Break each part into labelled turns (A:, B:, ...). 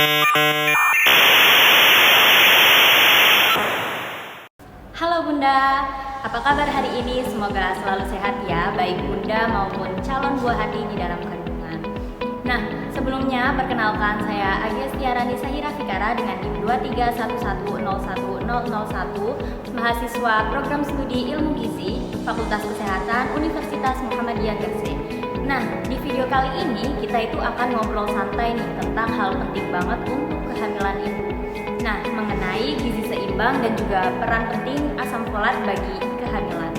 A: Halo Bunda, apa kabar hari ini? Semoga selalu sehat ya, baik Bunda maupun calon buah hati di dalam kandungan. Nah, sebelumnya perkenalkan saya Agnes Tiarani Sahira Fikara dengan NIM 231101001, mahasiswa program studi Ilmu Gizi, Fakultas Kesehatan Universitas Muhammadiyah Gresik. Nah, di video kali ini kita itu akan ngobrol santai nih tentang hal penting banget untuk kehamilan ibu. Nah, mengenai gizi seimbang dan juga peran penting asam folat bagi kehamilan.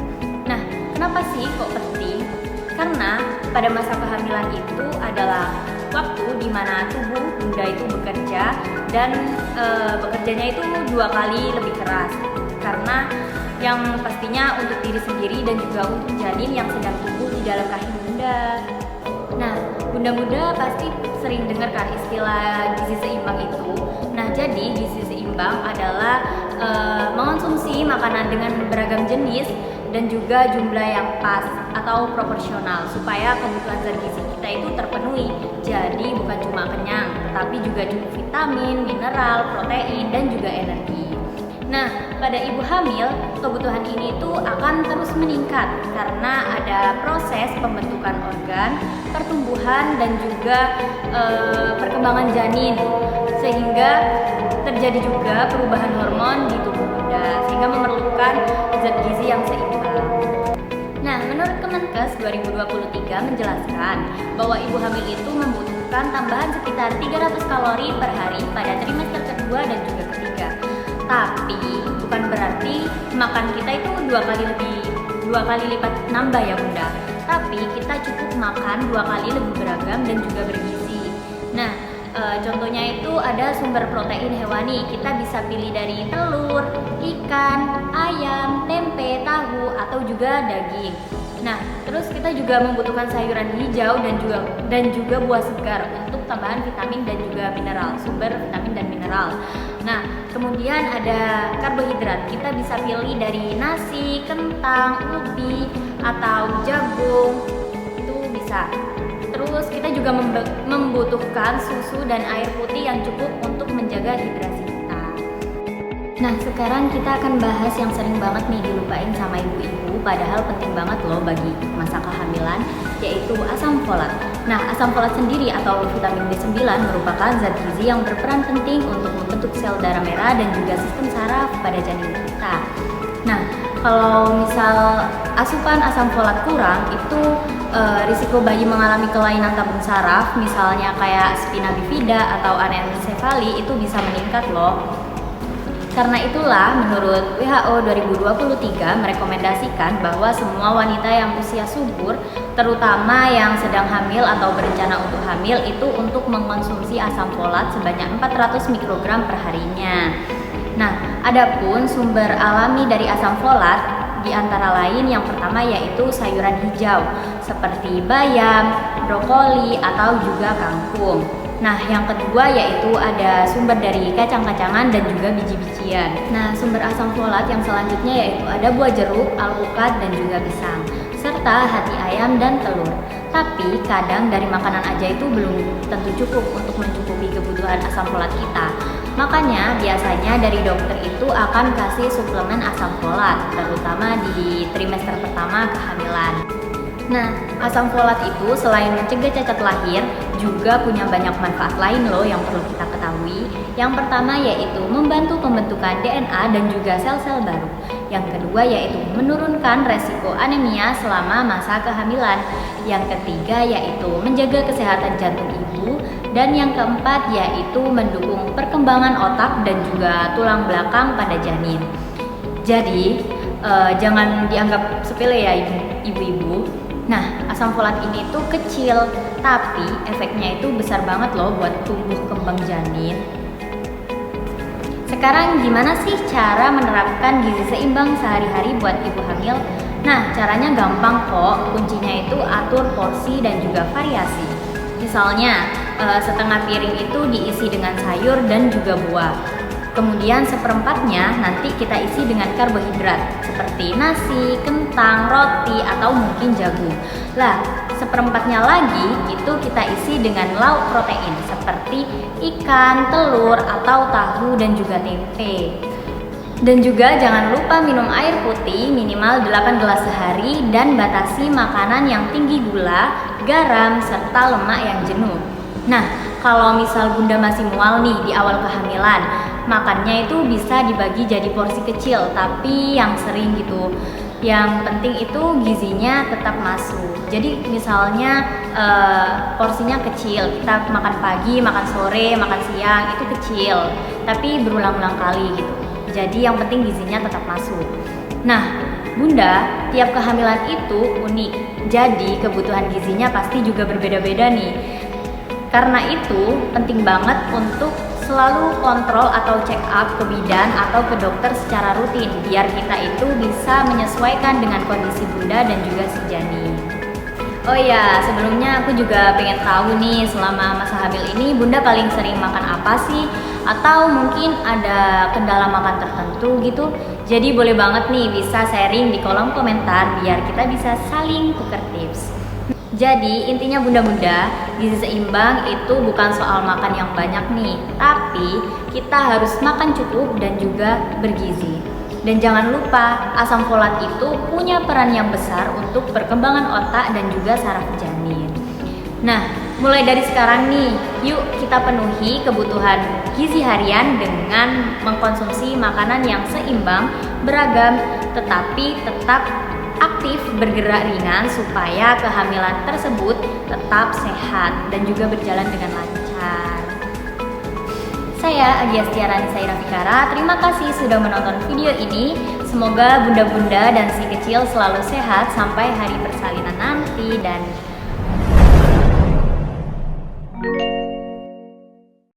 A: Nah, kenapa sih kok penting? Karena pada masa kehamilan itu adalah waktu di mana tubuh bunda itu bekerja dan bekerjanya itu 2 kali lebih keras. Karena yang pastinya untuk diri sendiri dan juga untuk janin yang sedang tumbuh di dalam rahim bunda. Nah, bunda-bunda pasti sering dengar kan istilah gizi seimbang itu. Nah, jadi gizi seimbang adalah mengonsumsi makanan dengan beragam jenis dan juga jumlah yang pas atau proporsional supaya kebutuhan zat gizi kita itu terpenuhi. Jadi bukan cuma kenyang, tetapi juga cukup vitamin, mineral, protein, dan juga energi. Nah, pada ibu hamil, kebutuhan ini tuh akan terus meningkat karena ada proses pembentukan organ, pertumbuhan, dan juga perkembangan janin, sehingga terjadi juga perubahan hormon di tubuh bunda, sehingga memerlukan zat gizi yang seimbang. Nah, menurut Kemenkes 2023 menjelaskan bahwa ibu hamil itu membutuhkan tambahan sekitar 300 kalori per hari pada trimester kedua dan juga ketiga. Tapi bukan berarti makan kita itu 2 kali lipat nambah ya bunda. Tapi kita cukup makan 2 kali lebih beragam dan juga bergizi. Nah, contohnya itu ada sumber protein hewani. Kita bisa pilih dari telur, ikan, ayam, tempe, tahu, atau juga daging. Nah, terus kita juga membutuhkan sayuran hijau dan juga buah segar untuk tambahan vitamin dan juga mineral, sumber vitamin dan mineral. Nah, kemudian ada karbohidrat. Kita bisa pilih dari nasi, kentang, ubi, atau jagung. Itu bisa. Terus kita juga membutuhkan susu dan air putih yang cukup untuk menjaga hidrasi kita. Nah, sekarang kita akan bahas yang sering banget nih dilupain sama ibu-ibu, padahal penting banget loh bagi masa kehamilan, yaitu asam folat. Nah, asam folat sendiri atau vitamin B9 merupakan zat gizi yang berperan penting untuk membentuk sel darah merah dan juga sistem saraf pada janin kita. Nah, kalau misal asupan asam folat kurang, itu risiko bayi mengalami kelainan tabung saraf, misalnya kayak spina bifida atau anencefali itu bisa meningkat loh. Karena itulah menurut WHO 2023 merekomendasikan bahwa semua wanita yang usia subur, terutama yang sedang hamil atau berencana untuk hamil, itu untuk mengkonsumsi asam folat sebanyak 400 mikrogram per harinya. Nah, adapun sumber alami dari asam folat di antara lain yang pertama yaitu sayuran hijau seperti bayam, brokoli, atau juga kangkung. Nah, yang kedua yaitu ada sumber dari kacang-kacangan dan juga biji-bijian. Nah, sumber asam folat yang selanjutnya yaitu ada buah jeruk, alpukat, dan juga pisang, serta hati ayam dan telur. Tapi kadang dari makanan aja itu belum tentu cukup untuk mencukupi kebutuhan asam folat kita. Makanya biasanya dari dokter itu akan kasih suplemen asam folat, terutama di trimester pertama kehamilan. Nah, asam folat itu selain mencegah cacat lahir, juga punya banyak manfaat lain loh yang perlu kita ketahui. Yang pertama yaitu membantu pembentukan DNA dan juga sel-sel baru. Yang kedua yaitu menurunkan resiko anemia selama masa kehamilan. Yang ketiga yaitu menjaga kesehatan jantung ibu. Dan yang keempat yaitu mendukung perkembangan otak dan juga tulang belakang pada janin. Jadi, jangan dianggap sepele ya ibu-ibu. Nah, asam folat ini tuh kecil, tapi efeknya itu besar banget loh buat tumbuh kembang janin. Sekarang gimana sih cara menerapkan gizi seimbang sehari-hari buat ibu hamil? Nah, caranya gampang kok, kuncinya itu atur porsi dan juga variasi. Misalnya, setengah piring itu diisi dengan sayur dan juga buah. Kemudian seperempatnya nanti kita isi dengan karbohidrat seperti nasi, kentang, roti, atau mungkin jagung. Lah, seperempatnya lagi itu kita isi dengan lauk protein seperti ikan, telur, atau tahu dan juga tempe. Dan juga jangan lupa minum air putih minimal 8 gelas sehari dan batasi makanan yang tinggi gula, garam, serta lemak yang jenuh. Nah, kalau misal Bunda masih mual nih di awal kehamilan, makannya itu bisa dibagi jadi porsi kecil tapi yang sering gitu. Yang penting itu gizinya tetap masuk. Jadi misalnya porsinya kecil, kita makan pagi, makan sore, makan siang itu kecil, tapi berulang-ulang kali gitu. Jadi yang penting gizinya tetap masuk. Nah, Bunda, tiap kehamilan itu unik. Jadi kebutuhan gizinya pasti juga berbeda-beda nih. Karena itu penting banget untuk selalu kontrol atau check up ke bidan atau ke dokter secara rutin biar kita itu bisa menyesuaikan dengan kondisi Bunda dan juga si janin. Oh ya, sebelumnya aku juga pengen tahu nih, selama masa hamil ini Bunda paling sering makan apa sih? Atau mungkin ada kendala makan tertentu gitu? Jadi boleh banget nih bisa sharing di kolom komentar biar kita bisa saling tukar tips. Jadi intinya bunda-bunda, gizi seimbang itu bukan soal makan yang banyak nih, tapi kita harus makan cukup dan juga bergizi. Dan jangan lupa, asam folat itu punya peran yang besar untuk perkembangan otak dan juga saraf janin. Nah, mulai dari sekarang nih, yuk kita penuhi kebutuhan gizi harian dengan mengkonsumsi makanan yang seimbang, beragam, tetapi tetap aktif bergerak ringan supaya kehamilan tersebut tetap sehat dan juga berjalan dengan lancar. Saya Agia Setiarani Saira Fikara, terima kasih sudah menonton video ini. Semoga bunda-bunda dan si kecil selalu sehat sampai hari persalinan nanti dan